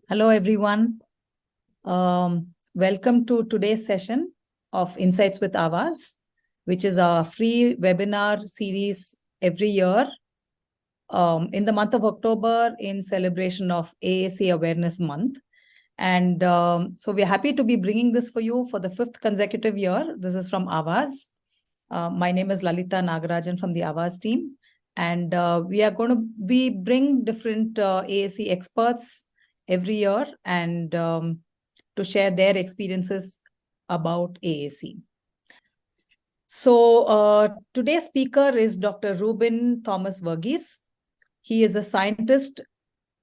Hello, everyone. Welcome to today's session of Insights with Avaz, which is a free webinar series every year in the month of October in celebration of AAC Awareness Month. And so we're happy to be bringing this for you for the 5th consecutive year. This is from Avaz. My name is Lalita Nagarajan from the Avaz team. And we are going to bring different AAC experts every year and to share their experiences about AAC. So today's speaker is Dr. Reuben Thomas Verghese. He is a scientist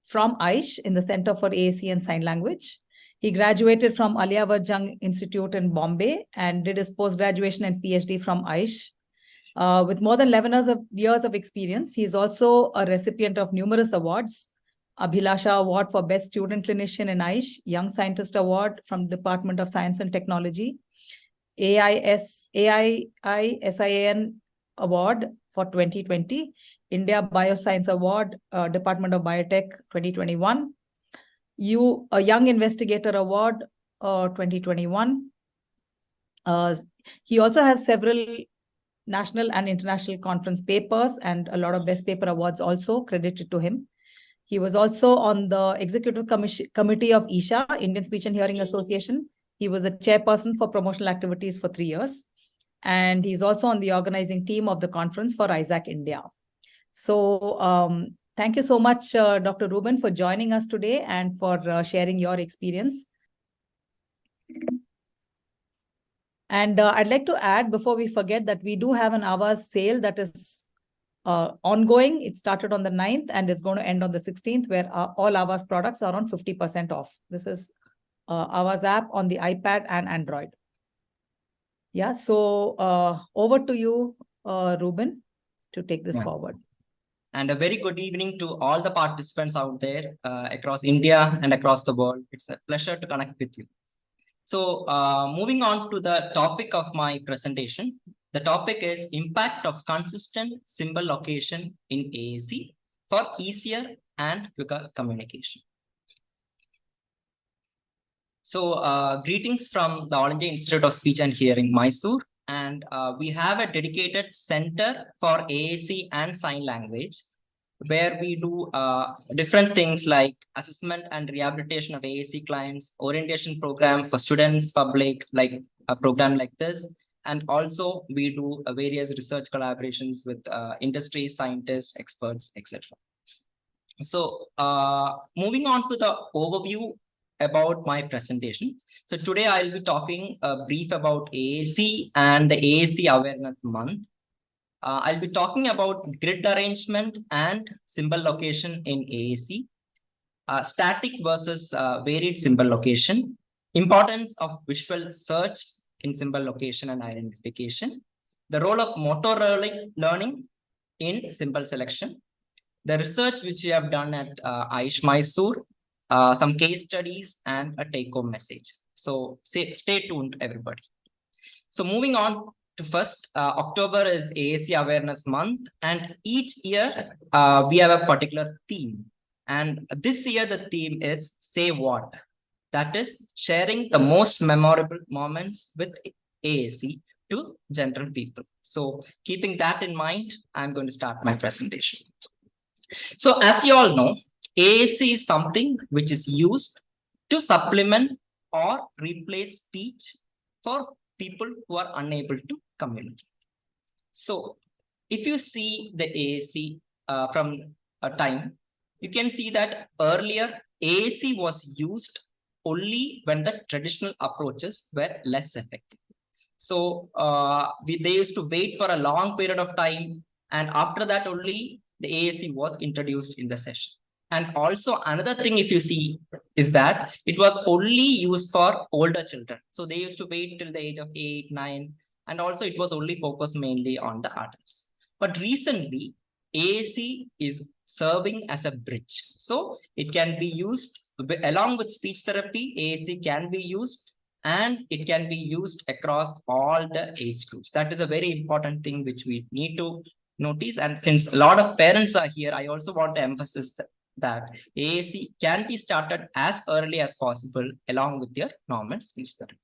from AISH in the Center for AAC and Sign Language. He graduated from Aliyavar Jung Institute in Bombay and did his post-graduation and PhD from AISH. With more than 11 years of experience, he is also a recipient of numerous awards. Abhilasha Award for Best Student Clinician in AISH, Young Scientist Award from Department of Science and Technology, AISIAN Award for 2020, India Bioscience Award, Department of Biotech 2021, a Young Investigator Award 2021. He also has several national and international conference papers and a lot of best paper awards also credited to him. He was also on the executive committee of ISHA, Indian Speech and Hearing Association. He was the chairperson for promotional activities for 3 years. And he's also on the organizing team of the conference for ISAC India. So thank you so much, Dr. Reuben, for joining us today and for sharing your experience. And I'd like to add, before we forget, that we do have an Avaz sale that is ongoing. It started on the 9th and is going to end on the 16th, where all Avaz products are on 50% off. This is Avaz app on the iPad and Android. Yeah, so over to you, Reuben, to take this forward. And a very good evening to all the participants out there across India and across the world. It's a pleasure to connect with you. So moving on to the topic of my presentation, the topic is impact of consistent symbol location in AAC for easier and quicker communication. So greetings from the All India Institute of Speech and Hearing, Mysore. And we have a dedicated center for AAC and sign language, where we do different things like assessment and rehabilitation of AAC clients, orientation program for students, public, like a program like this. And also we do various research collaborations with industry, scientists, experts, etc. So moving on to the overview about my presentation. So today I'll be talking brief about AAC and the AAC Awareness Month. I'll be talking about grid arrangement and symbol location in AAC, static versus varied symbol location, importance of visual search in symbol location and identification, the role of motor learning in symbol selection, the research which we have done at AISH Mysore, some case studies, and a take-home message. So stay tuned, everybody. So moving on to first, October is AAC Awareness Month, and each year we have a particular theme. And this year the theme is Say What? That is sharing the most memorable moments with AAC to general people. So keeping that in mind, I'm going to start my presentation. So as you all know, AAC is something which is used to supplement or replace speech for people who are unable to communicate. So if you see the AAC from a time, you can see that earlier AAC was used only when the traditional approaches were less effective. So they used to wait for a long period of time, and after that only the AAC was introduced in the session. And also another thing, if you see, is that it was only used for older children. So they used to wait till the age of 8, 9, and also it was only focused mainly on the adults. But recently, AAC is serving as a bridge. So it can be used along with speech therapy. AAC can be used, and it can be used across all the age groups. That is a very important thing which we need to notice. And since a lot of parents are here, I also want to emphasize that AAC can be started as early as possible along with your normal speech therapy.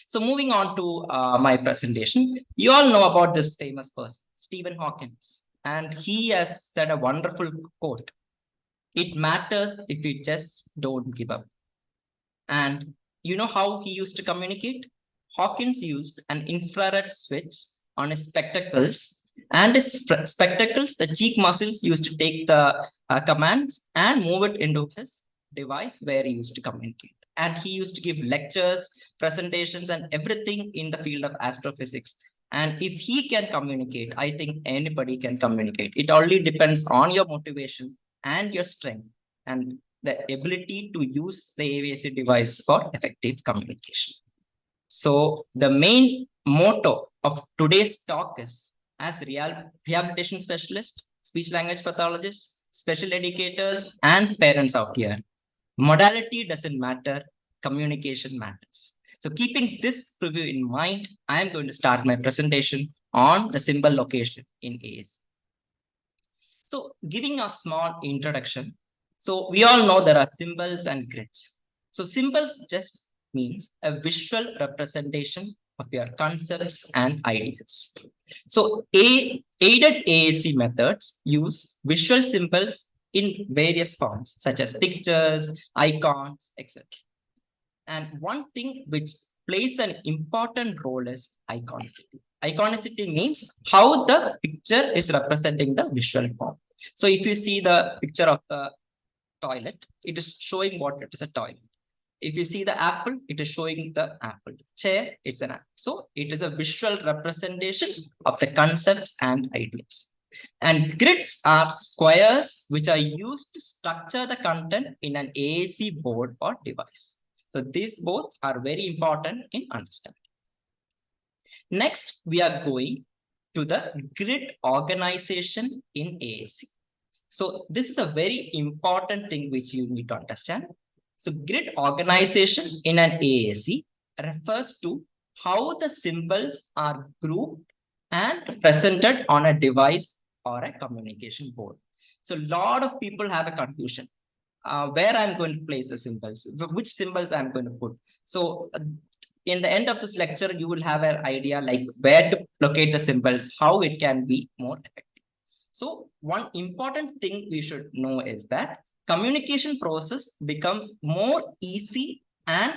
So moving on to my presentation, you all know about this famous person, Stephen Hawking, and he has said a wonderful quote. It matters if you just don't give up. And you know how he used to communicate? Hawkins used an infrared switch on his spectacles, and his spectacles, the cheek muscles used to take the commands and move it into his device where he used to communicate. And he used to give lectures, presentations, and everything in the field of astrophysics. And if he can communicate, I think anybody can communicate. It only depends on your motivation and your strength and the ability to use the AAC device for effective communication. So the main motto of today's talk is, as rehabilitation specialists, speech language pathologists, special educators, and parents out here, modality doesn't matter, communication matters. So keeping this preview in mind, I am going to start my presentation on the symbol location in AAC. So giving a small introduction. So we all know there are symbols and grids. So symbols just means a visual representation of your concepts and ideas. So aided AAC methods use visual symbols in various forms, such as pictures, icons, etc. And one thing which plays an important role is iconicity. Iconicity means how the picture is representing the visual form. So if you see the picture of the toilet, it is showing what it is a toilet. If you see the apple, it is showing the apple. Chair, it's an apple. So it is a visual representation of the concepts and ideas. And grids are squares which are used to structure the content in an AAC board or device. So these both are very important in understanding. Next, we are going to the grid organization in AAC. So this is a very important thing which you need to understand. So grid organization in an AAC refers to how the symbols are grouped and presented on a device or a communication board. So a lot of people have a confusion. Where I'm going to place the symbols, which symbols I'm going to put. So in the end of this lecture, you will have an idea like where to locate the symbols, how it can be more effective. So one important thing we should know is that communication process becomes more easy and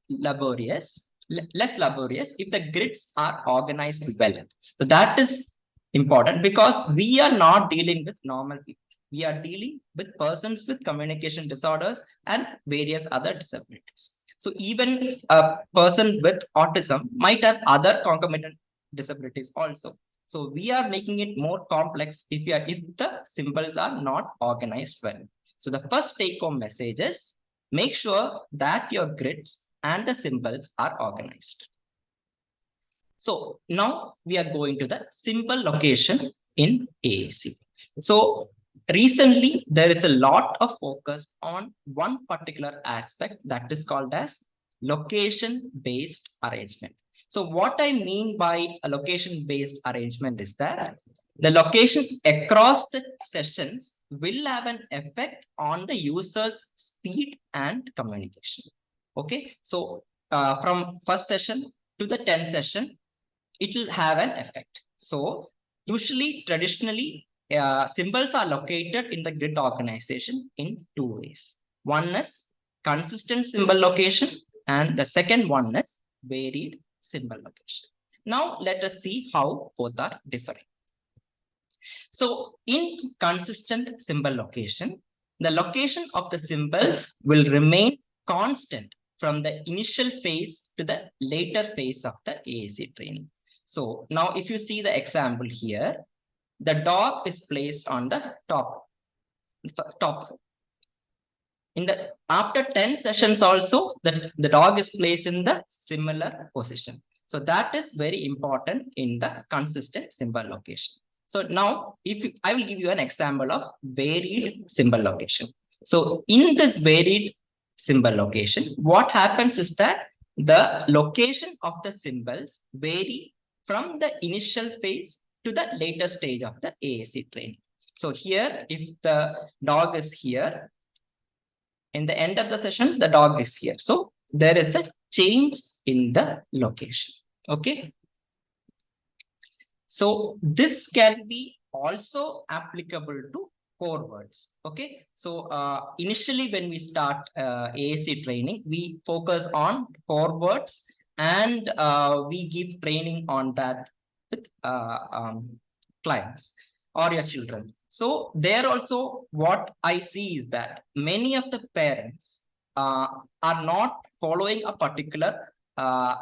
laborious, less laborious if the grids are organized well. So that is important because we are not dealing with normal people. We are dealing with persons with communication disorders and various other disabilities. So even a person with autism might have other concomitant disabilities also. So we are making it more complex if the symbols are not organized well. So the first take-home message is make sure that your grids and the symbols are organized. So now we are going to the symbol location in AAC. So recently, there is a lot of focus on one particular aspect that is called as location-based arrangement. So what I mean by a location-based arrangement is that the location across the sessions will have an effect on the user's speed and communication. Okay, so from first session to the 10th session, it will have an effect. So usually, traditionally, symbols are located in the grid organization in two ways. One is consistent symbol location, and the second one is varied symbol location. Now, let us see how both are different. So, in consistent symbol location, the location of the symbols will remain constant from the initial phase to the later phase of the AAC training. So, now if you see the example here, the dog is placed on the top. After 10 sessions also, the dog is placed in the similar position. So that is very important in the consistent symbol location. So now I will give you an example of varied symbol location. So in this varied symbol location, what happens is that the location of the symbols vary from the initial phase to the later stage of the AAC training. So here, if the dog is here, in the end of the session, the dog is here. So there is a change in the location. Okay. So this can be also applicable to core words. Okay. So initially when we start AAC training, we focus on core words and we give training on that with clients or your children. So there also what I see is that many of the parents are not following a particular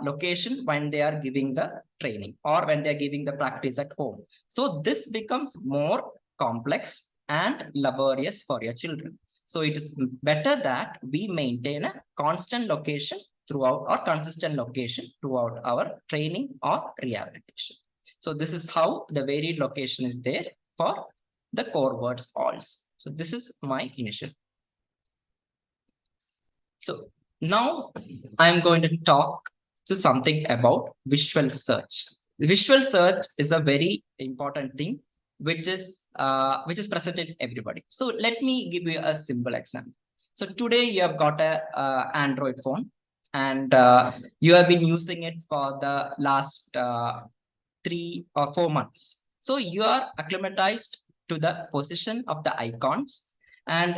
location when they are giving the training or when they're giving the practice at home. So this becomes more complex and laborious for your children. So it is better that we maintain a constant location throughout or consistent location throughout our training or rehabilitation. So this is how the varied location is there for the core words also. So this is my initial. So now I'm going to talk to something about visual search. Visual search is a very important thing which is present in everybody. So let me give you a simple example. So today you have got a Android phone and you have been using it for the last 3 or 4 months. So you are acclimatized to the position of the icons and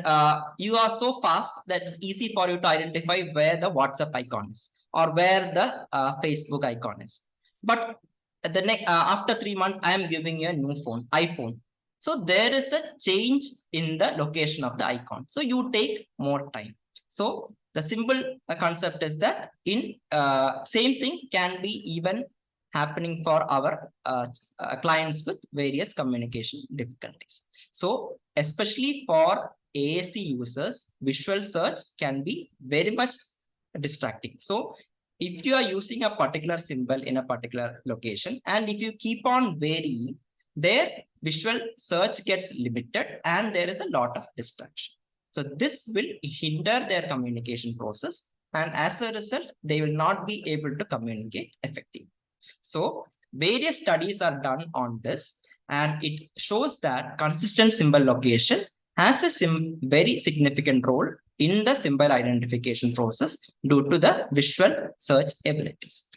you are so fast that it's easy for you to identify where the WhatsApp icon is or where the Facebook icon is. But the next after 3 months, I am giving you a new phone, iPhone. So there is a change in the location of the icon. So you take more time. So the simple concept is that in same thing can be even happening for our clients with various communication difficulties. So especially for AAC users, visual search can be very much distracting. So if you are using a particular symbol in a particular location, and if you keep on varying, their visual search gets limited and there is a lot of distraction. So this will hinder their communication process, and as a result, they will not be able to communicate effectively. So various studies are done on this, and it shows that consistent symbol location has a very significant role in the symbol identification process due to the visual search abilities.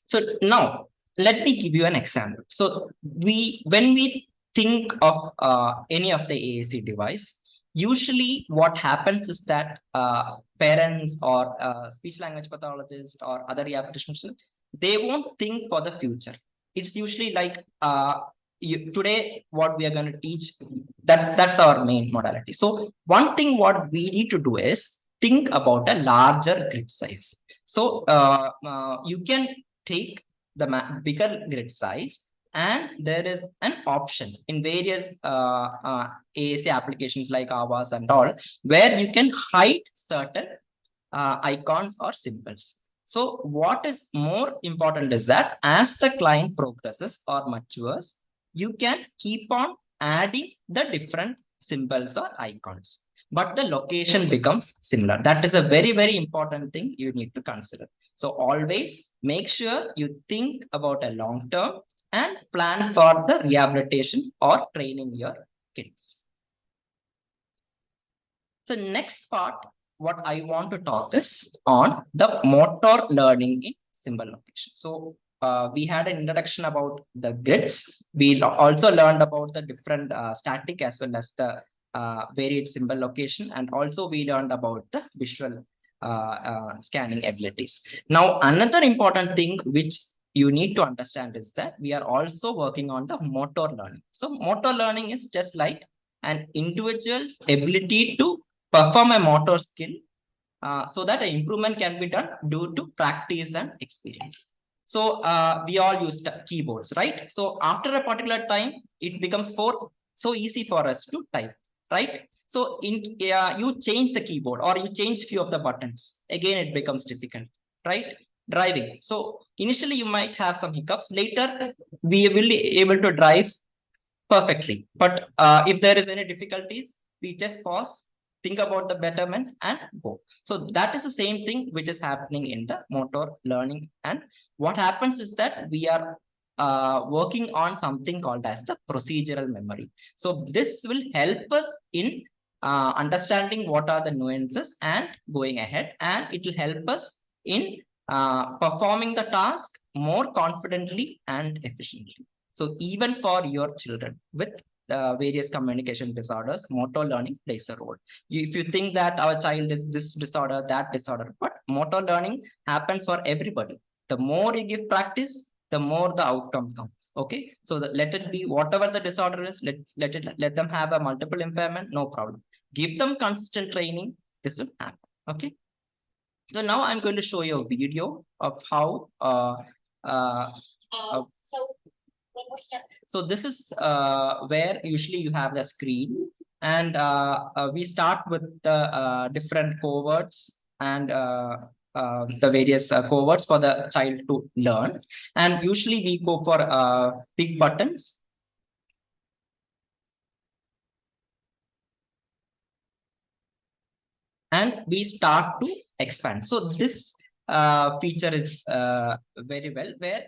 So now let me give you an example. So when we think of any of the AAC device, usually what happens is that parents or speech language pathologists or other rehabilitations, they won't think for the future. It's usually like today what we are going to teach, that's our main modality. So one thing what we need to do is think about a larger grid size. So you can take the bigger grid size, and there is an option in various AAC applications like Avaz and all, where you can hide certain icons or symbols. So what is more important is that as the client progresses or matures, you can keep on adding the different symbols or icons, but the location becomes similar. That is a very, very important thing you need to consider. So always make sure you think about a long term and plan for the rehabilitation or training your kids. So next part, what I want to talk is on the motor learning in symbol location. So we had an introduction about the grids. We also learned about the different static as well as the varied symbol location, and also we learned about the visual scanning abilities. Now another important thing which you need to understand is that we are also working on the motor learning. So motor learning is just like an individual's ability to perform a motor skill so that an improvement can be done due to practice and experience. So we all use keyboards, right? So after a particular time, it becomes so easy for us to type, right? So you change the keyboard or you change few of the buttons. Again, it becomes difficult, right? Driving. So initially you might have some hiccups. Later, we will be able to drive perfectly. But if there is any difficulties, we just pause, think about the betterment and go. So that is the same thing which is happening in the motor learning. And what happens is that we are working on something called as the procedural memory. So this will help us in understanding what are the nuances and going ahead, and it will help us in performing the task more confidently and efficiently. So even for your children with various communication disorders, motor learning plays a role. If you think that our child is this disorder, that disorder, but motor learning happens for everybody. The more you give practice, the more the outcome comes. Okay, so let it be whatever the disorder is. Let them have a multiple impairment, no problem. Give them consistent training. This will happen. Okay. So now I'm going to show you a video of how so this is where usually you have the screen, and we start with the different cohorts and the various cohorts for the child to learn. And usually we go for big buttons. And we start to expand. So this feature is very well where,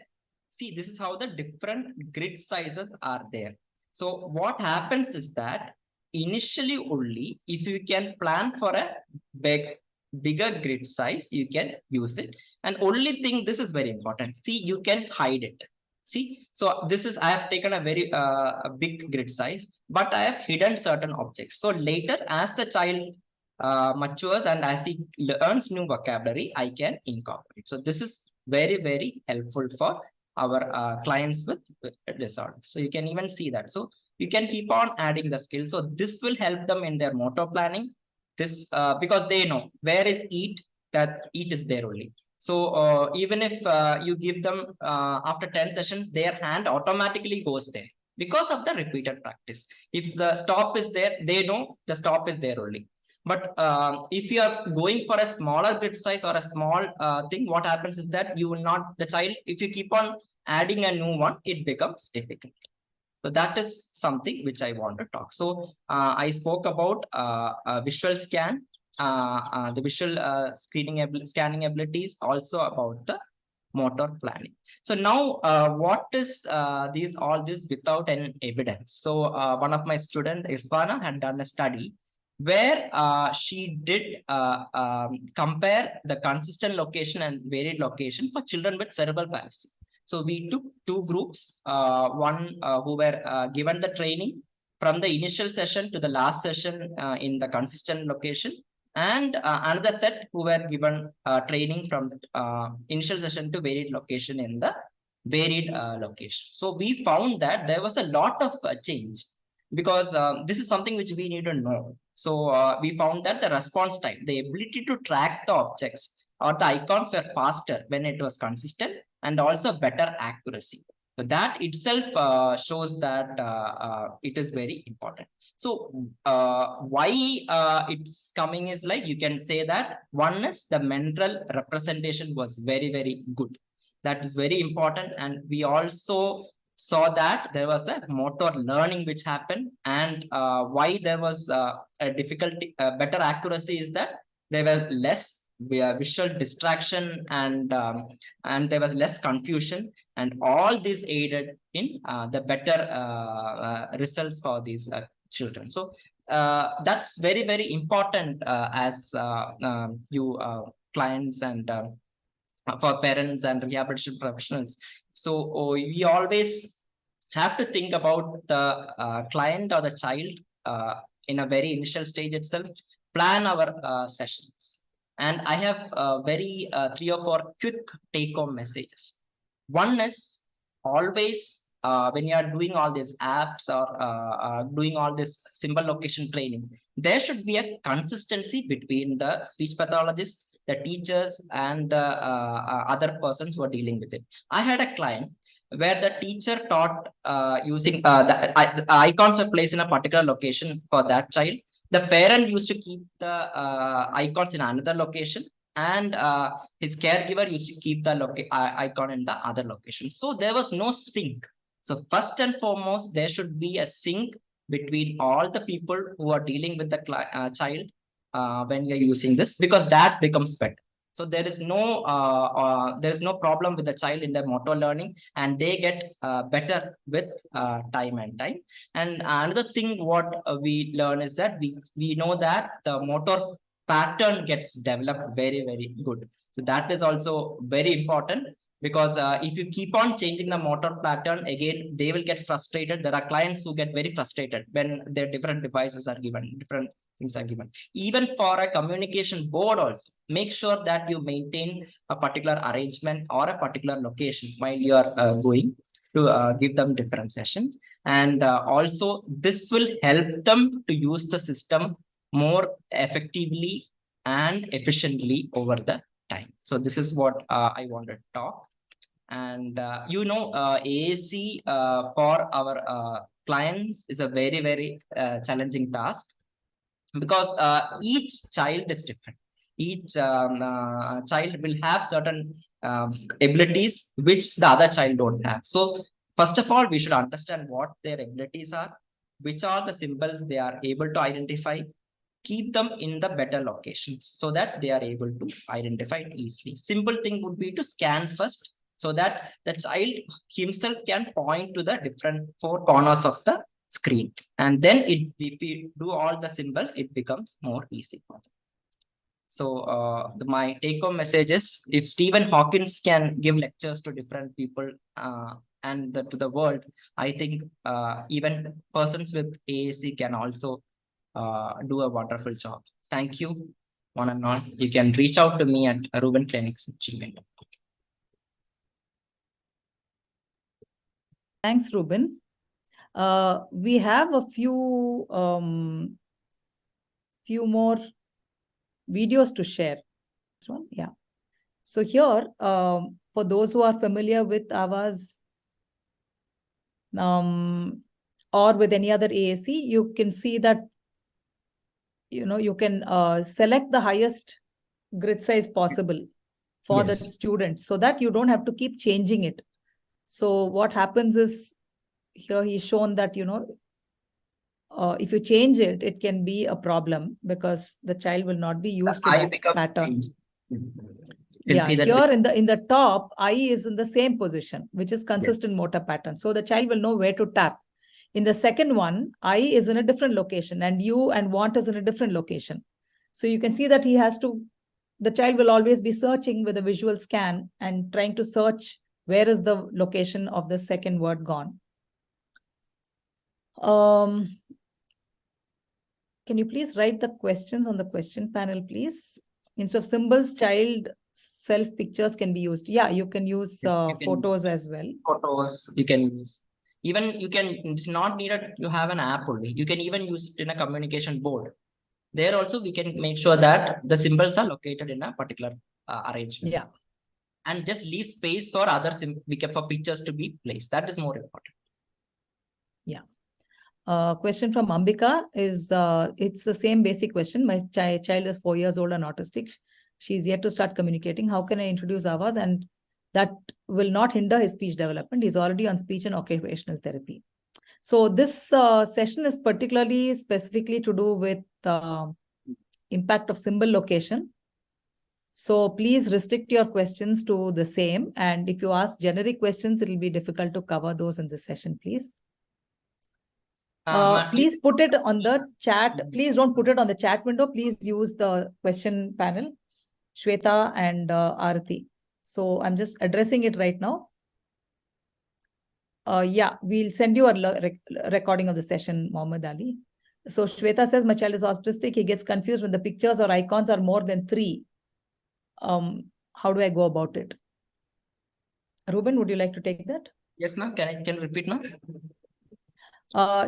see, this is how the different grid sizes are there. So what happens is that initially only if you can plan for a bigger grid size, you can use it. And only thing, this is very important. See, you can hide it. See, so this is, I have taken a very big grid size, but I have hidden certain objects. So later, as the child matures and as he learns new vocabulary, I can incorporate. So this is very, very helpful for our clients with disorders. So you can even see that. So you can keep on adding the skills. So this will help them in their motor planning. This because they know where is eat, that eat is there only. So even if you give them after 10 sessions, their hand automatically goes there because of the repeated practice. If the stop is there, they know the stop is there only. But if you are going for a smaller grid size or a small thing, what happens is that you will not, the child, if you keep on adding a new one, it becomes difficult. So that is something which I want to talk. So I spoke about visual scan, the visual scanning abilities, also about the motor planning. So now what is all this without any evidence? So one of my students, Irfana, had done a study where she did compare the consistent location and varied location for children with cerebral palsy. So we took two groups, one who were given the training from the initial session to the last session in the consistent location, and another set who were given training from the initial session to varied location in the varied location. So we found that there was a lot of change, because this is something which we need to know. So we found that the response time, the ability to track the objects or the icons were faster when it was consistent, and also better accuracy. So that itself shows that it is very important. So why it's coming is like, you can say that one is the mental representation was very, very good. That is very important. And we also saw that there was a motor learning which happened, and why there was a difficulty, better accuracy is that there was less visual distraction, and there was less confusion, and all this aided in the better results for these children. So that's very, very important as you clients and for parents and rehabilitation professionals. So we always have to think about the client or the child in a very initial stage itself, plan our sessions. And I have very 3 or 4 quick take-home messages. One is always when you are doing all these apps or doing all this symbol location training, there should be a consistency between the speech pathologists, the teachers, and the other persons who are dealing with it. I had a client where the teacher taught using the icons were placed in a particular location for that child. The parent used to keep the icons in another location, and his caregiver used to keep the icon in the other location. So there was no sync. So first and foremost, there should be a sync between all the people who are dealing with the child when you're using this, because that becomes better. So there is no problem with the child in their motor learning, and they get better with time and time. And another thing what we learn is that we know that the motor pattern gets developed very good. So that is also very important, because if you keep on changing the motor pattern, again they will get frustrated. There are clients who get very frustrated when their different devices are given, different things are given. Even for a communication board also, make sure that you maintain a particular arrangement or a particular location while you are going to give them different sessions. And also this will help them to use the system more effectively and efficiently over the time. So this is what I wanted to talk. And AAC for our clients is a very challenging task, because each child is different. Each child will have certain abilities which the other child don't have. So first of all, we should understand what their abilities are, which are the symbols they are able to identify, keep them in the better locations so that they are able to identify it easily. Simple thing would be to scan first, so that the child himself can point to the different four corners of the screen. And then if we do all the symbols, it becomes more easy for them. So my take-home message is, if Stephen Hawkins can give lectures to different people and to the world, I think even persons with AAC can also do a wonderful job. Thank you, one and all. You can reach out to me at Reuben Clinics at Gmail. Thanks, Reuben. We have a few more videos to share. This one, yeah. So here, for those who are familiar with Avaz or with any other AAC, you can see that you can select the highest grid size possible for the student, so that you don't have to keep changing it. So what happens is, here he's shown that if you change it, it can be a problem, because the child will not be used to that pattern. Yeah, here in the top, eye is in the same position, which is consistent motor pattern. So the child will know where to tap. In the second one, eye is in a different location, and U and want is in a different location. So you can see that the child will always be searching with a visual scan and trying to search where is the location of the second word gone. Can you please write the questions on the question panel, please? Instead of symbols, child self pictures can be used. Yeah, you can use photos as well. Photos you can use. Even it's not needed you have an app only. You can even use it in a communication board. There also we can make sure that the symbols are located in a particular arrangement. Yeah. And just leave space for other for pictures to be placed. That is more important. Yeah. Question from Ambika is, it's the same basic question. My child is 4 years old and autistic. She's yet to start communicating. How can I introduce Avaz and that will not hinder his speech development? He's already on speech and occupational therapy. So this session is particularly specifically to do with impact of symbol location. So please restrict your questions to the same. And if you ask generic questions, it will be difficult to cover those in this session, please. Please put it on the chat. Please don't put it on the chat window. Please use the question panel, Shweta and Arati. So I'm just addressing it right now. Yeah, we'll send you a recording of the session, Mohammed Ali. So Shweta says, my child is autistic. He gets confused when the pictures or icons are more than 3. How do I go about it? Reuben, would you like to take that? Yes, ma'am. Can you repeat, ma'am?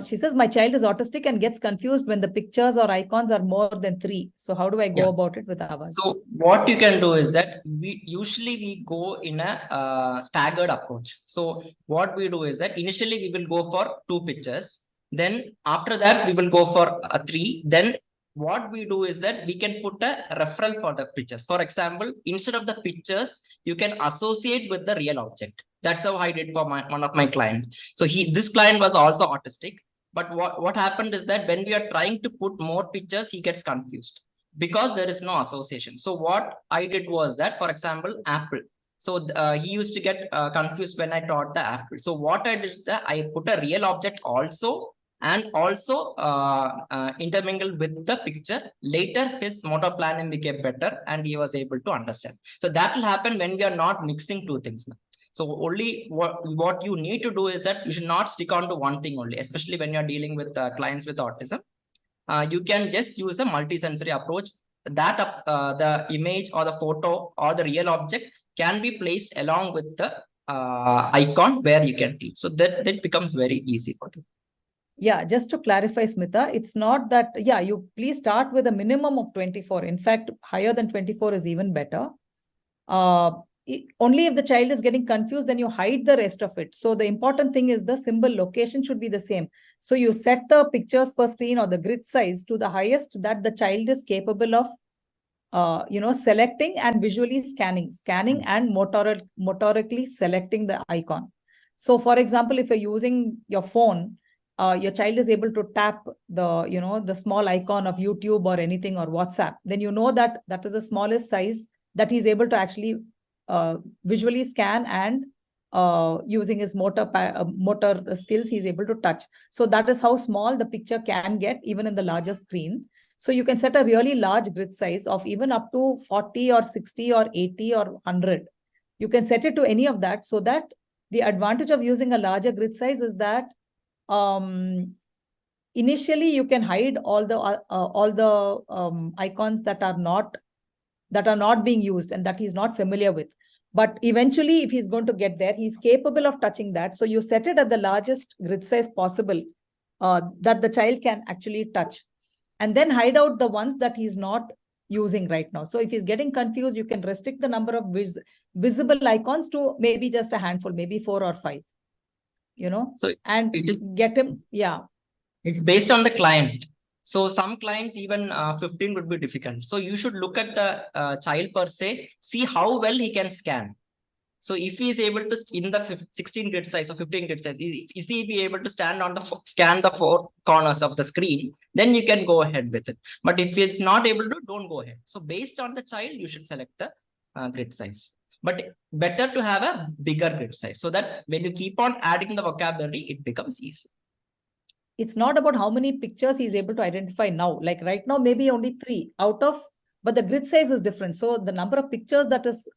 She says, my child is autistic and gets confused when the pictures or icons are more than 3. So how do I go about it with Avaz? So what you can do is that we go in a staggered approach. So what we do is that initially we will go for 2 pictures. Then after that, we will go for 3. Then what we do is that we can put a referral for the pictures. For example, instead of the pictures, you can associate with the real object. That's how I did for one of my clients. So this client was also autistic. But what happened is that when we are trying to put more pictures, he gets confused. because there is no association. So what I did was that, for example, apple. So he used to get confused when I taught the apple. So what I did is that I put a real object also, and also intermingled with the picture. Later, his motor planning became better and he was able to understand. So that will happen when we are not mixing two things. So only what you need to do is that you should not stick on to one thing only, especially when you're dealing with clients with autism. You can just use a multi-sensory approach that the image or the photo or the real object can be placed along with the icon where you can teach. So that becomes very easy for them. Yeah, just to clarify, Smita, it's not that, yeah, you please start with a minimum of 24. In fact, higher than 24 is even better. Only if the child is getting confused, then you hide the rest of it. So the important thing is the symbol location should be the same. So you set the pictures per screen or the grid size to the highest that the child is capable of selecting and visually scanning and motorically selecting the icon. So for example, if you're using your phone, your child is able to tap the small icon of YouTube or anything or WhatsApp, then you know that that is the smallest size that he's able to actually visually scan, and using his motor skills, he's able to touch. So that is how small the picture can get even in the larger screen. So you can set a really large grid size of even up to 40 or 60 or 80 or 100. You can set it to any of that, so that the advantage of using a larger grid size is that initially you can hide all the icons that are not being used and that he's not familiar with. But eventually, if he's going to get there, he's capable of touching that. So you set it at the largest grid size possible that the child can actually touch. And then hide out the ones that he's not using right now. So if he's getting confused, you can restrict the number of visible icons to maybe just a handful, maybe 4 or 5, so and get him. Yeah. It's based on the client. So some clients, even 15 would be difficult. So you should look at the child per se, see how well he can scan. So if he is able to, in the 16 grid size or 15 grid size, is he be able to stand on the scan the 4 corners of the screen, then you can go ahead with it. But if it's not able to, don't go ahead. So based on the child, you should select the grid size. But better to have a bigger grid size, so that when you keep on adding the vocabulary, it becomes easy. It's not about how many pictures he's able to identify now. Like right now, maybe only 3 out of, but the grid size is different. So the number of pictures that is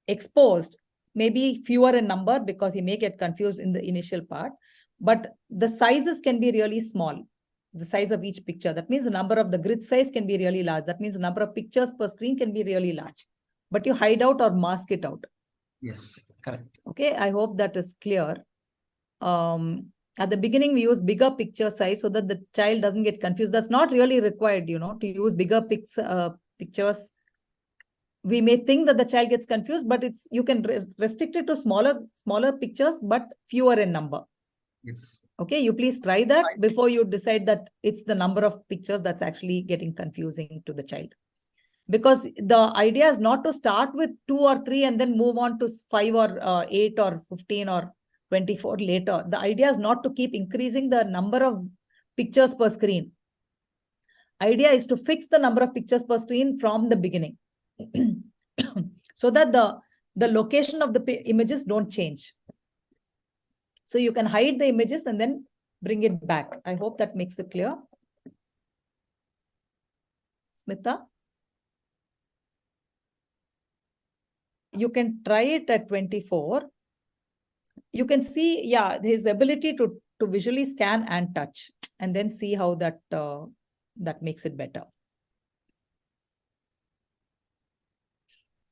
exposed may be fewer in number because he may get confused in the initial part. But the sizes can be really small, the size of each picture. That means the number of the grid size can be really large. That means the number of pictures per screen can be really large. But you hide out or mask it out. Yes, correct. Okay, I hope that is clear. At the beginning, we use bigger picture size so that the child doesn't get confused. That's not really required, to use bigger pictures. We may think that the child gets confused, but you can restrict it to smaller pictures, but fewer in number. Yes. Okay, you please try that before you decide that it's the number of pictures that's actually getting confusing to the child. Because the idea is not to start with 2 or 3 and then move on to 5 or 8 or 15 or 24 later. The idea is not to keep increasing the number of pictures per screen. Idea is to fix the number of pictures per screen from the beginning so that the location of the images don't change. So you can hide the images and then bring it back. I hope that makes it clear. Smita? You can try it at 24. You can see, yeah, his ability to visually scan and touch, and then see how that makes it better.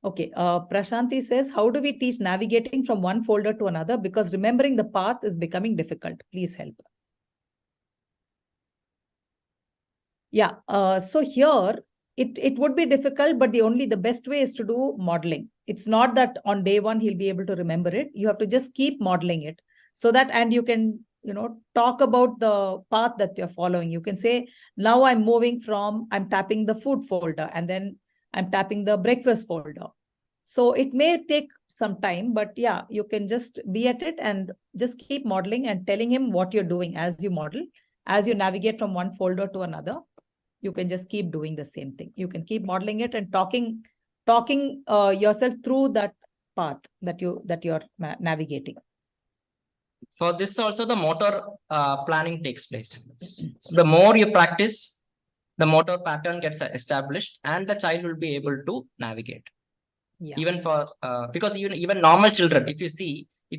Okay, Prashanti says, how do we teach navigating from one folder to another? Because remembering the path is becoming difficult. Please help. Yeah, so here, it would be difficult, but the best way is to do modeling. It's not that on day 1, he'll be able to remember it. You have to just keep modeling it so that, and you can, talk about the path that you're following. You can say, now I'm tapping the food folder, and then I'm tapping the breakfast folder. So it may take some time, but yeah, you can just be at it and just keep modeling and telling him what you're doing as you model, as you navigate from one folder to another. You can just keep doing the same thing. You can keep modeling it and talking yourself through that path that you're navigating. For this also, the motor planning takes place. So the more you practice, the motor pattern gets established and the child will be able to navigate. Yeah. Even for, because even normal children, if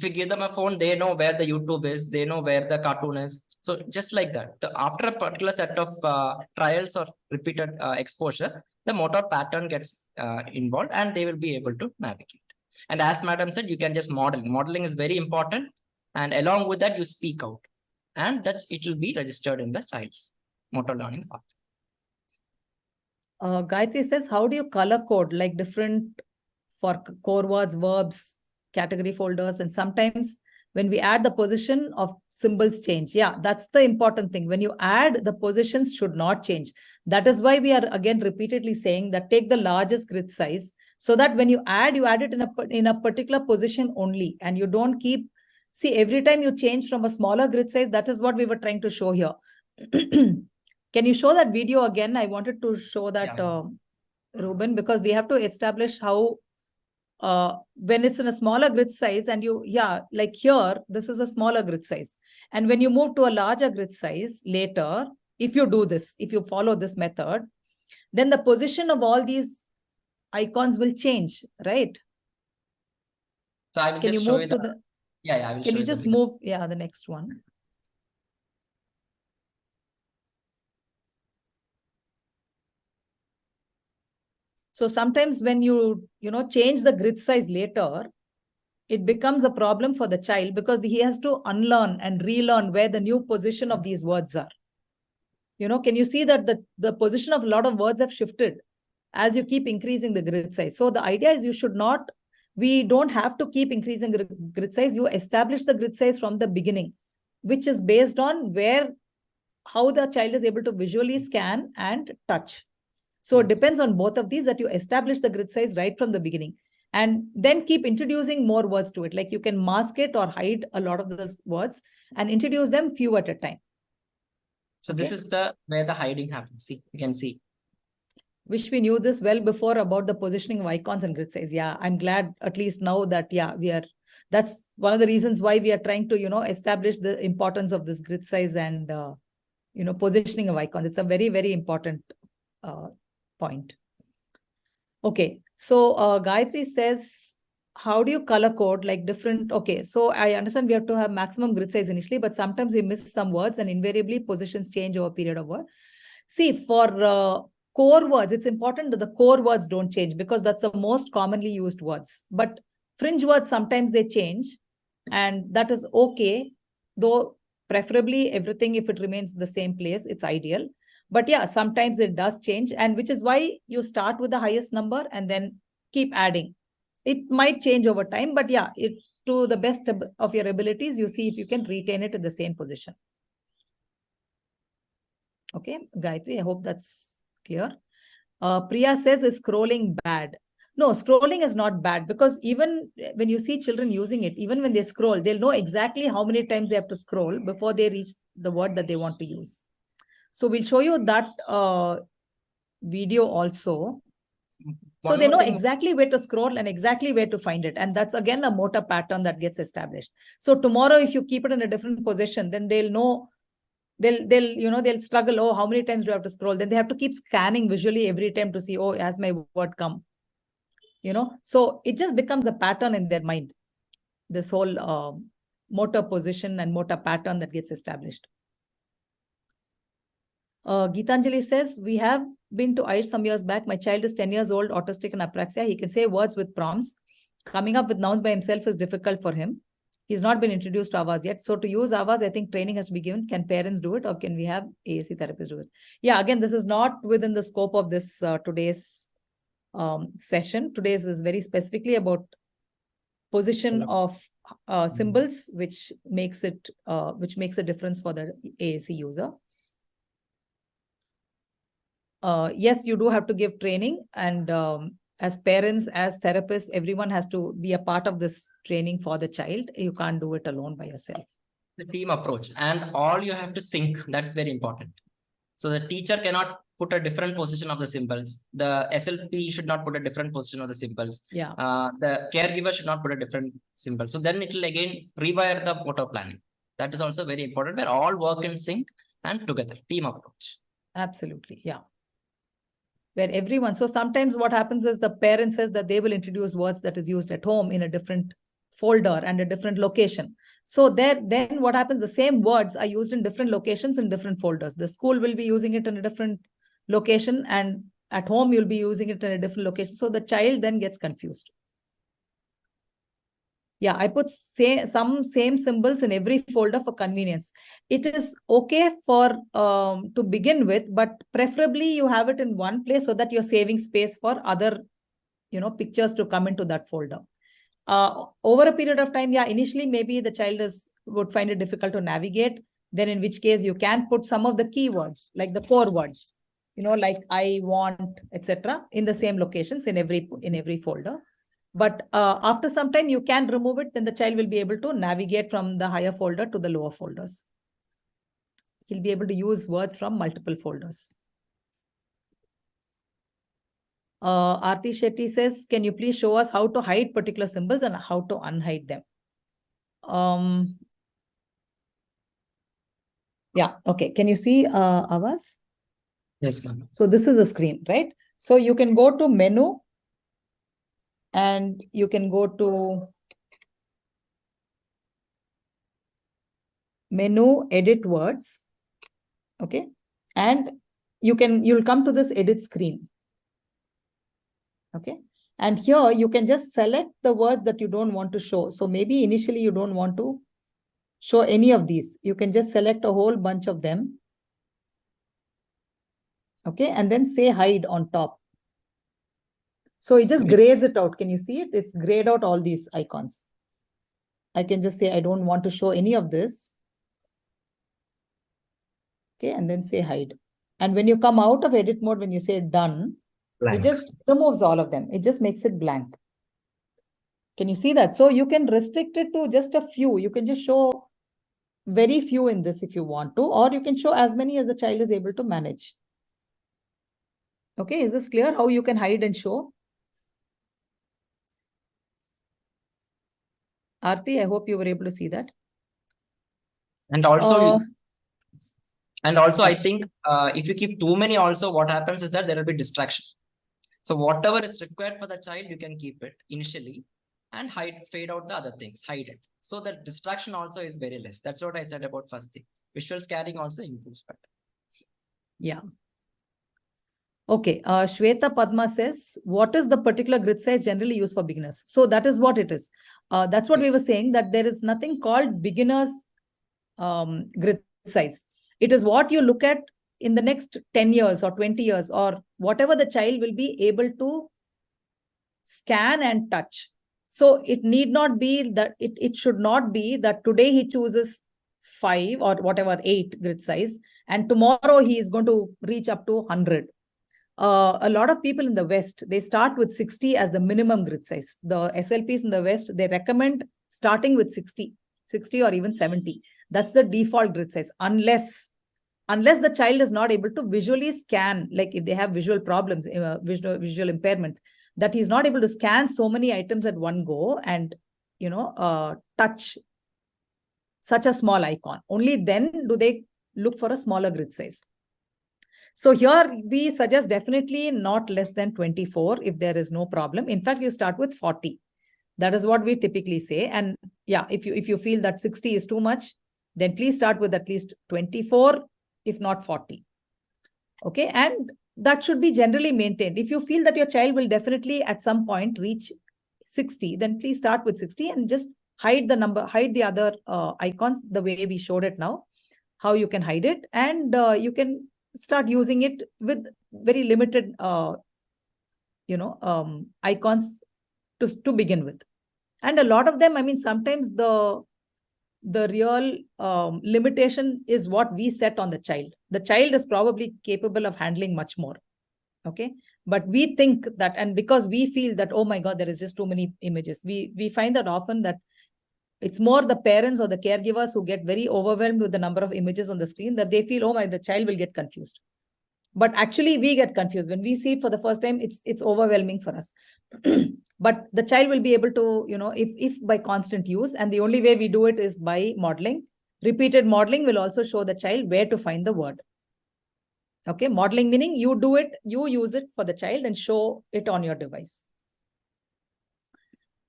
you give them a phone, they know where the YouTube is, they know where the cartoon is. So just like that, after a particular set of trials or repeated exposure, the motor pattern gets involved and they will be able to navigate. And as madam said, you can just model. Modeling is very important. And along with that, you speak out. And it will be registered in the child's motor learning path. Gayatri says, how do you color code like different for core words, verbs, category folders, and sometimes when we add the position of symbols change. Yeah, that's the important thing. When you add, the positions should not change. That is why we are again repeatedly saying that take the largest grid size so that when you add it in a particular position only, and you don't keep, see, every time you change from a smaller grid size, that is what we were trying to show here. Can you show that video again? I wanted to show that, yeah. Reuben, because we have to establish how when it's in a smaller grid size and like here, this is a smaller grid size. And when you move to a larger grid size later, if you do this, if you follow this method, then the position of all these icons will change, right? So I will just show you the, I will can you just move, the next one. So sometimes when you change the grid size later, it becomes a problem for the child because he has to unlearn and relearn where the new position of these words are. Can you see that the position of a lot of words have shifted as you keep increasing the grid size? So the idea is we don't have to keep increasing the grid size. You establish the grid size from the beginning, which is based on how the child is able to visually scan and touch. So it depends on both of these that you establish the grid size right from the beginning and then keep introducing more words to it. Like you can mask it or hide a lot of those words and introduce them few at a time. So this is where the hiding happens. See, you can see. Wish we knew this well before about the positioning of icons and grid size. Yeah, I'm glad at least now that, that's one of the reasons why we are trying to, establish the importance of this grid size and, positioning of icons. It's a very, very important point. Okay, so Gayatri says, how do you color code like different? Okay, so I understand we have to have maximum grid size initially, but sometimes we miss some words and invariably positions change over a period of work. See, for core words, it's important that the core words don't change because that's the most commonly used words. But fringe words, sometimes they change and that is okay, though preferably everything, if it remains the same place, it's ideal. But yeah, sometimes it does change, and which is why you start with the highest number and then keep adding. It might change over time, but yeah, to the best of your abilities, you see if you can retain it in the same position. Okay, Gayatri, I hope that's clear. Priya says, is scrolling bad? No, scrolling is not bad because even when you see children using it, even when they scroll, they'll know exactly how many times they have to scroll before they reach the word that they want to use. So we'll show you that video also. So they know exactly where to scroll and exactly where to find it. And that's again a motor pattern that gets established. So tomorrow, if you keep it in a different position, then they'll know, they'll struggle. Oh, how many times do I have to scroll? Then they have to keep scanning visually every time to see, oh, has my word come? So it just becomes a pattern in their mind. This whole motor position and motor pattern that gets established. Geetanjali says, we have been to ICE some years back. My child is 10 years old, autistic and apraxia. He can say words with prompts. Coming up with nouns by himself is difficult for him. He's not been introduced to Avaz yet. So to use Avaz, I think training has to be given. Can parents do it or can we have AAC therapists do it? Yeah, again, this is not within the scope of this today's session. Today's is very specifically about position of symbols, which makes a difference for the AAC user. Yes, you do have to give training, and as parents, as therapists, everyone has to be a part of this training for the child. You can't do it alone by yourself. The team approach, and all you have to sync. That's very important. So the teacher cannot put a different position of the symbols. The SLP should not put a different position of the symbols. Yeah. The caregiver should not put a different symbol. So then it will again rewire the auto planning. That is also very important, where all work in sync and together, team approach. Absolutely. Yeah. Where everyone, so sometimes what happens is the parent says that they will introduce words that is used at home in a different folder and a different location. So then what happens, the same words are used in different locations in different folders. The school will be using it in a different location, and at home you'll be using it in a different location. So the child then gets confused. Yeah, I put some same symbols in every folder for convenience. It is okay for to begin with, but preferably you have it in one place so that you're saving space for other, pictures to come into that folder. Over a period of time, yeah, initially maybe the child would find it difficult to navigate. Then in which case you can put some of the keywords, like the core words, like I want, etc., in the same locations in every folder. But after some time, you can remove it. Then the child will be able to navigate from the higher folder to the lower folders. He'll be able to use words from multiple folders. Aarti Shetty says, can you please show us how to hide particular symbols and how to unhide them? Yeah, okay. Can you see Avaz? Yes, ma'am. So this is the screen, right? So you can go to menu and you can go to menu, edit words. Okay. And you'll come to this edit screen. Okay. And here you can just select the words that you don't want to show. So maybe initially you don't want to show any of these. You can just select a whole bunch of them. Okay. And then say hide on top. So it just grays it out. Can you see it? It's grayed out all these icons. I can just say, I don't want to show any of this. Okay. And then say hide. And when you come out of edit mode, when you say done, blank. It just removes all of them. It just makes it blank. Can you see that? So you can restrict it to just a few. You can just show very few in this if you want to, or you can show as many as the child is able to manage. Okay. Is this clear how you can hide and show? Aarti, I hope you were able to see that. And also, I think if you keep too many also, what happens is that there will be distraction. So whatever is required for the child, you can keep it initially and fade out the other things, hide it. So the distraction also is very less. That's what I said about first thing. Visual scanning also improves better. Yeah. Okay. Shweta Padma says, what is the particular grid size generally used for beginners? So that is what it is. That's what we were saying, that there is nothing called beginners grid size. It is what you look at in the next 10 years or 20 years or whatever the child will be able to scan and touch. So it need not be that, it should not be that today he chooses 5 or whatever 8 grid size and tomorrow he is going to reach up to 100. A lot of people in the West, they start with 60 as the minimum grid size. The SLPs in the West, they recommend starting with 60 or even 70. That's the default grid size, unless the child is not able to visually scan, like if they have visual problems, visual impairment, that he's not able to scan so many items at one go and, touch such a small icon. Only then do they look for a smaller grid size. So here we suggest definitely not less than 24 if there is no problem. In fact, you start with 40. That is what we typically say. And yeah, if you feel that 60 is too much, then please start with at least 24, if not 40. Okay. And that should be generally maintained. If you feel that your child will definitely at some point reach 60, then please start with 60 and just hide the other icons the way we showed it now, how you can hide it. And you can start using it with very limited, icons to begin with. And a lot of them, I mean, sometimes the real limitation is what we set on the child. The child is probably capable of handling much more. Okay. But we think that, and because we feel that, oh my God, there is just too many images. We find that often that it's more the parents or the caregivers who get very overwhelmed with the number of images on the screen, that they feel, oh my, the child will get confused. But actually we get confused when we see it for the first time. It's overwhelming for us. But the child will be able to, if by constant use, and the only way we do it is by modeling. Repeated modeling will also show the child where to find the word. Okay, modeling meaning you do it, you use it for the child and show it on your device.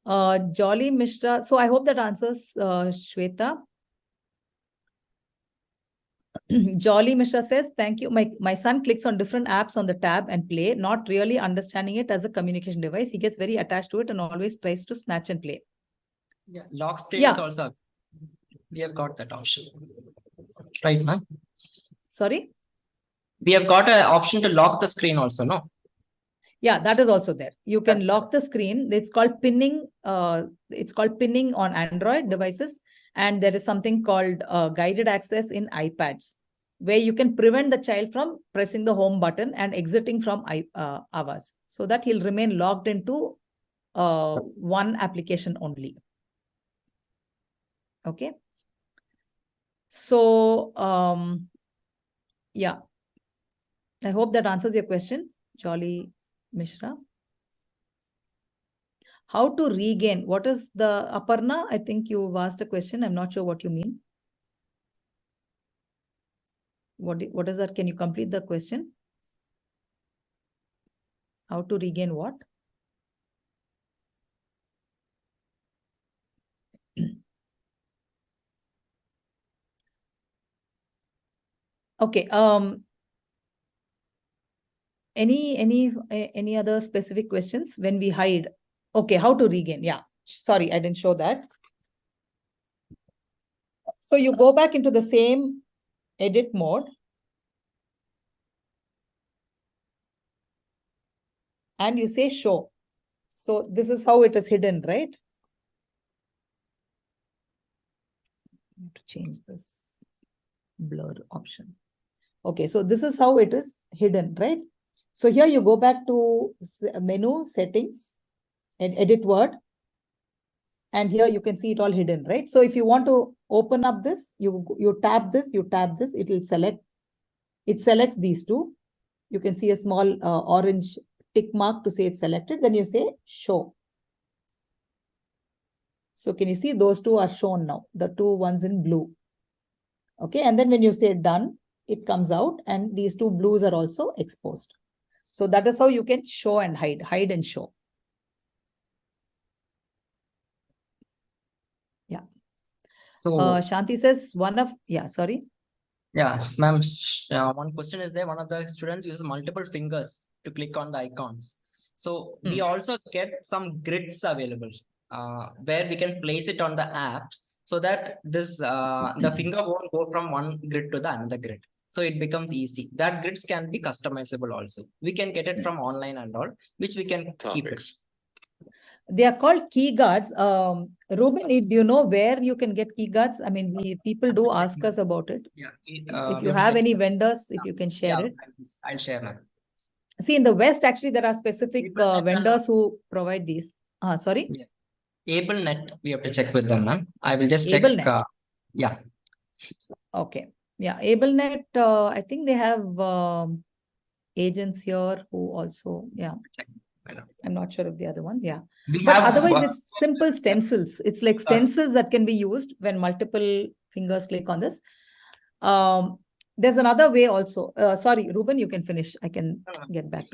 Jolly Mishra. So I hope that answers Shweta. Jolly Mishra says, thank you. My son clicks on different apps on the tab and play, not really understanding it as a communication device. He gets very attached to it and always tries to snatch and play. Yeah, lock screen is also, we have got that option. Right, ma'am? Sorry? We have got an option to lock the screen also, no? Yeah, that is also there. You can lock the screen. It's called pinning. It's called pinning on Android devices. And there is something called guided access in iPads, where you can prevent the child from pressing the home button and exiting from Avaz, so that he'll remain logged into one application only. Okay. So, yeah, I hope that answers your question, Jolly Mishra. How to regain? What is the Aparna? I think you've asked a question. I'm not sure what you mean. What is that? Can you complete the question? How to regain what? Okay. Any other specific questions when we hide? Okay, how to regain? Yeah. Sorry, I didn't show that. So you go back into the same edit mode. And you say show. So this is how it is hidden, right? I have to change this blur option. Okay, so this is how it is hidden, right? So here you go back to menu settings and edit word. And here you can see it all hidden, right? So if you want to open up this, you tap this, it will select. It selects these two. You can see a small orange tick mark to say it's selected. Then you say show. So can you see those two are shown now, the two ones in blue. Okay, and then when you say done, it comes out and these two blues are also exposed. So that is how you can show and hide and show. Yeah. So Shanti says sorry. Yeah, ma'am, one question is there. One of the students uses multiple fingers to click on the icons. So we also get some grids available where we can place it on the apps so that this the finger won't go from one grid to the another grid. So it becomes easy. That grids can be customizable also. We can get it from online and all, which we can keep it. They are called key guards. Reuben, do you know where you can get key guards? I mean, people do ask us about it. Yeah. If you have any vendors, if you can share it. I'll share that. See, in the West, actually, there are specific vendors who provide these. Sorry? Yeah. AbleNet, we have to check with them, ma'am. I will just check. Yeah. Okay. Yeah. AbleNet, I think they have agents here who also, yeah. I'm not sure of the other ones. Yeah. But otherwise, it's simple stencils. It's like stencils that can be used when multiple fingers click on this. There's another way also. Sorry, Reuben, you can finish. I can get back.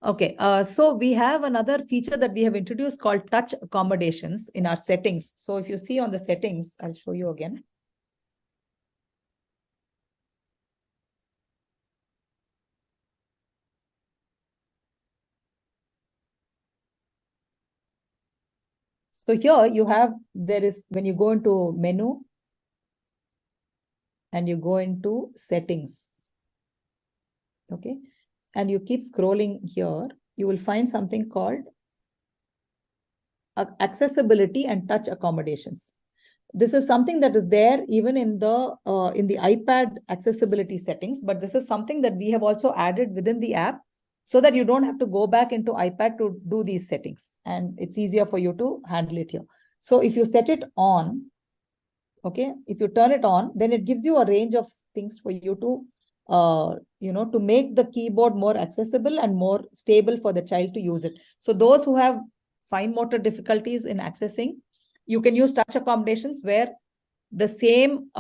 Okay. So we have another feature that we have introduced called touch accommodations in our settings. So if you see on the settings, I'll show you again. So here you have, when you go into menu and you go into settings, okay, and you keep scrolling here, you will find something called accessibility and touch accommodations. This is something that is there even in the iPad accessibility settings, but this is something that we have also added within the app so that you don't have to go back into iPad to do these settings, and it's easier for you to handle it here. So if you set it on, okay, if you turn it on, then it gives you a range of things for you to to make the keyboard more accessible and more stable for the child to use it. So those who have fine motor difficulties in accessing, you can use touch accommodations where the same,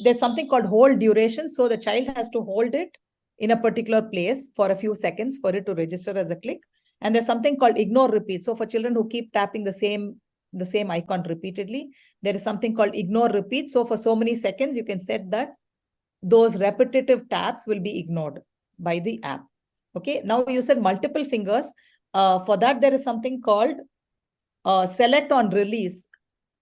there's something called hold duration. So the child has to hold it in a particular place for a few seconds for it to register as a click. And there's something called ignore repeat. So for children who keep tapping the same icon repeatedly, there is something called ignore repeat. So for so many seconds, you can set that those repetitive taps will be ignored by the app. Okay, now you said multiple fingers. For that, there is something called select on release.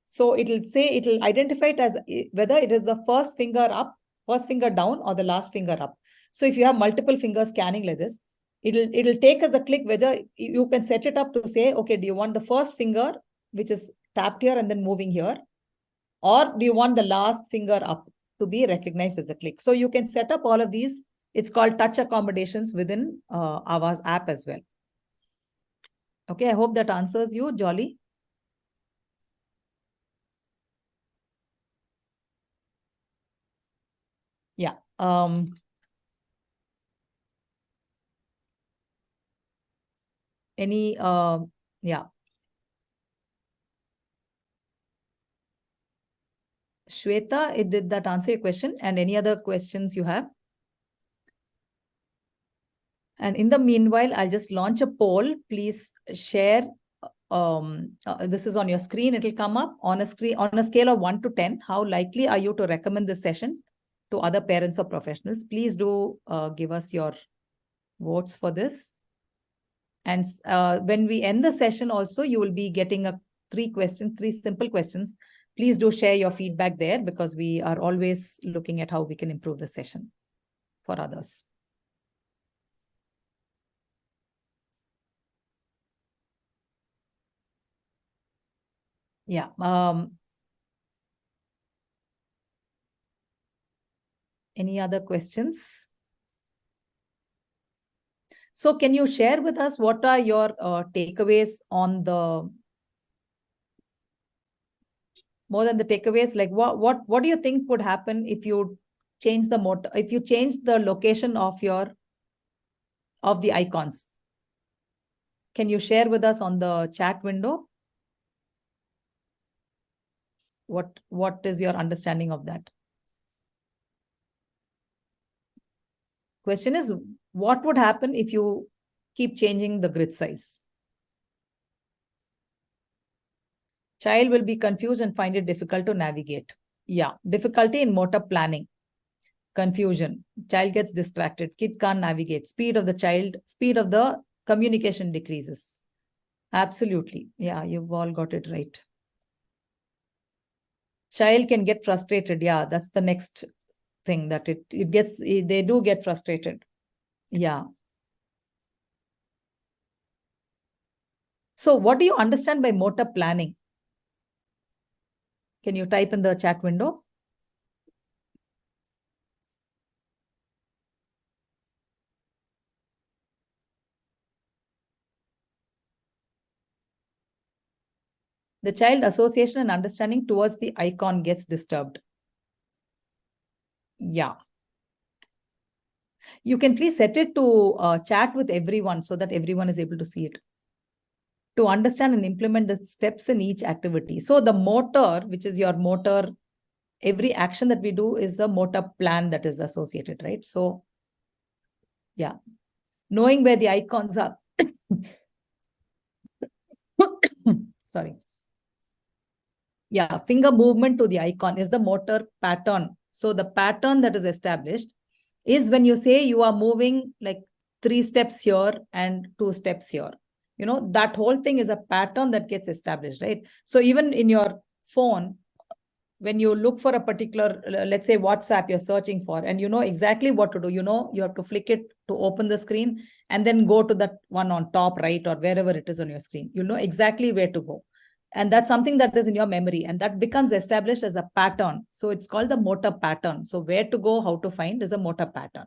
So it'll identify it as whether it is the first finger up, first finger down, or the last finger up. So if you have multiple fingers scanning like this, it'll take as a click whether you can set it up to say, okay, do you want the first finger, which is tapped here and then moving here, or do you want the last finger up to be recognized as a click? So you can set up all of these. It's called touch accommodations within Avaz app as well. Okay, I hope that answers you, Jolly. Yeah. Any, yeah. Shweta, did that answer your question? And any other questions you have? And in the meanwhile, I'll just launch a poll. Please share. This is on your screen. It'll come up on a screen on a scale of 1 to 10. How likely are you to recommend this session to other parents or professionals? Please do give us your votes for this. And when we end the session also, you will be getting three simple questions. Please do share your feedback there because we are always looking at how we can improve the session for others. Yeah. Any other questions? So can you share with us what are your takeaways on the, more than the takeaways, like what do you think would happen if you change the location of the icons? Can you share with us on the chat window? What is your understanding of that? Question is, what would happen if you keep changing the grid size? Child will be confused and find it difficult to navigate. Yeah, difficulty in motor planning. Confusion. Child gets distracted. Kid can't navigate. Speed of the communication decreases. Absolutely. Yeah, you've all got it right. Child can get frustrated. Yeah, that's the next thing that they do get frustrated. Yeah. So what do you understand by motor planning? Can you type in the chat window? The child association and understanding towards the icon gets disturbed. Yeah. You can please set it to chat with everyone so that everyone is able to see it. To understand and implement the steps in each activity. So the motor, which is your motor, every action that we do is a motor plan that is associated, right? So, yeah. Knowing where the icons are. Sorry. Yeah, finger movement to the icon is the motor pattern. So the pattern that is established is when you say you are moving like 3 steps here and 2 steps here. That whole thing is a pattern that gets established, right? So even in your phone, when you look for a particular, let's say WhatsApp you're searching for, and you know exactly what to do, you have to flick it to open the screen and then go to that one on top right or wherever it is on your screen. You know exactly where to go. And that's something that is in your memory and that becomes established as a pattern. So it's called the motor pattern. So where to go, how to find is a motor pattern.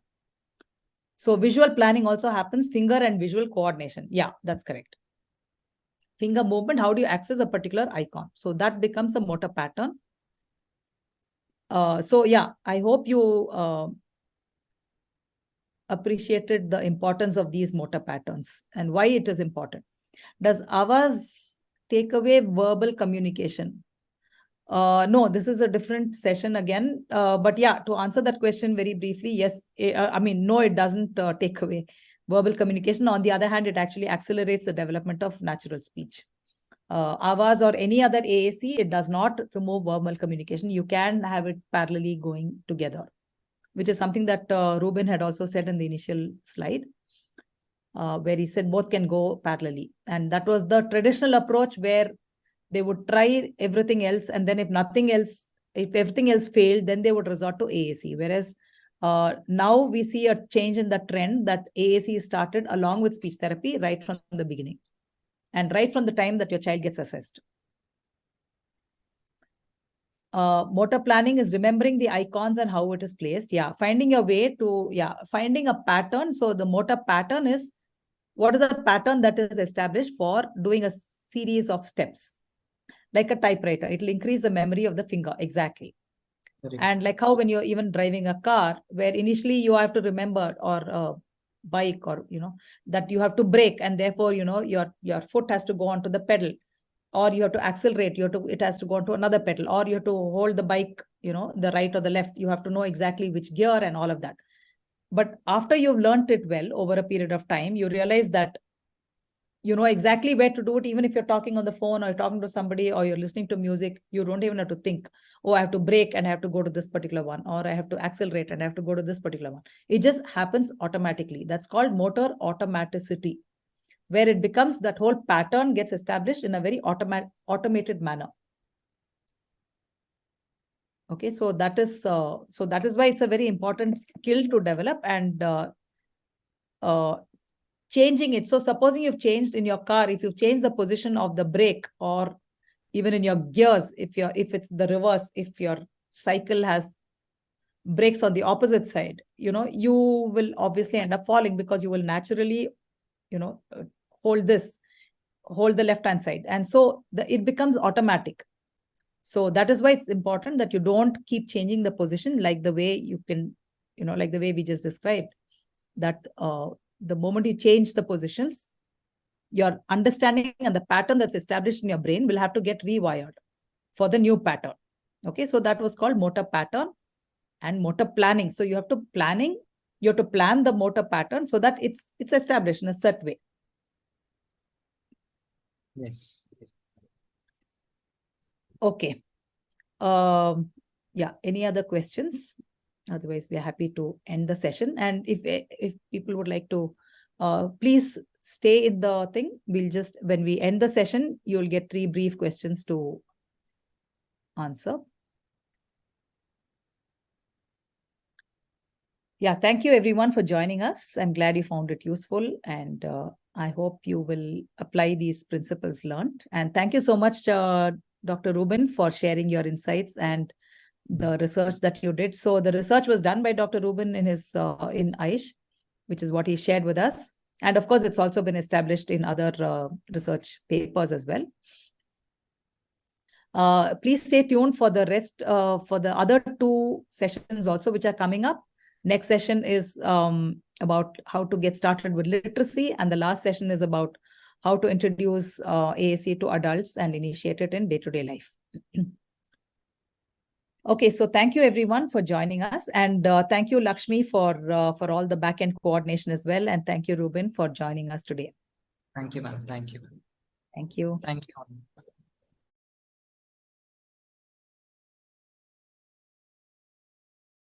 So visual planning also happens, finger and visual coordination. Yeah, that's correct. Finger movement, how do you access a particular icon? So that becomes a motor pattern. So yeah, I hope you appreciated the importance of these motor patterns and why it is important. Does Avaz take away verbal communication? No, this is a different session again. But yeah, to answer that question very briefly, yes, I mean, no, it doesn't take away verbal communication. On the other hand, it actually accelerates the development of natural speech. Avaz or any other AAC, it does not remove verbal communication. You can have it parallelly going together, which is something that Reuben had also said in the initial slide, where he said both can go parallelly. And that was the traditional approach where they would try everything else. And then if everything else failed, then they would resort to AAC. Whereas now we see a change in the trend that AAC started along with speech therapy right from the beginning and right from the time that your child gets assessed. Motor planning is remembering the icons and how it is placed. Yeah, finding a way to, finding a pattern. So the motor pattern is, what is the pattern that is established for doing a series of steps? Like a typewriter, it will increase the memory of the finger. Exactly. And like how when you're even driving a car, where initially you have to remember, or a bike, or, that you have to brake, and therefore, your foot has to go onto the pedal, or you have to accelerate, it has to go onto another pedal, or you have to hold the bike, the right or the left. You have to know exactly which gear and all of that. But after you've learned it well over a period of time, you realize that you know exactly where to do it. Even if you're talking on the phone, or you're talking to somebody, or you're listening to music, you don't even have to think, oh, I have to brake and I have to go to this particular one, or I have to accelerate and I have to go to this particular one. It just happens automatically. That's called motor automaticity, where it becomes that whole pattern gets established in a very automated manner. Okay, so that is why it's a very important skill to develop. And changing it. So supposing you've changed in your car, if you've changed the position of the brake, or even in your gears, if it's the reverse, if your cycle has brakes on the opposite side, you will obviously end up falling, because you will naturally, hold the left-hand side. And so it becomes automatic. So that is why it's important that you don't keep changing the position, like the way you can, like the way we just described, that the moment you change the positions, your understanding and the pattern that's established in your brain will have to get rewired for the new pattern. Okay, so that was called motor pattern and motor planning. So you have to plan the motor pattern so that it's established in a set way. Yes. Okay. Yeah, any other questions? Otherwise, we are happy to end the session. And if people would like to, please stay in the thing. We'll just, when we end the session, you'll get 3 brief questions to answer. Yeah, thank you everyone for joining us. I'm glad you found it useful, and I hope you will apply these principles learned. And thank you so much, Dr. Reuben, for sharing your insights and the research that you did. So the research was done by Dr. Reuben in his in Aish, which is what he shared with us. And of course, it's also been established in other research papers as well. Please stay tuned for the rest, for the other 2 sessions also, which are coming up. Next session is about how to get started with literacy. And the last session is about how to introduce AAC to adults and initiate it in day-to-day life. Okay, so thank you everyone for joining us, and thank you Lakshmi for all the back-end coordination as well, and thank you Reuben for joining us today. Thank you, ma'am. Thank you. Thank you. Thank you.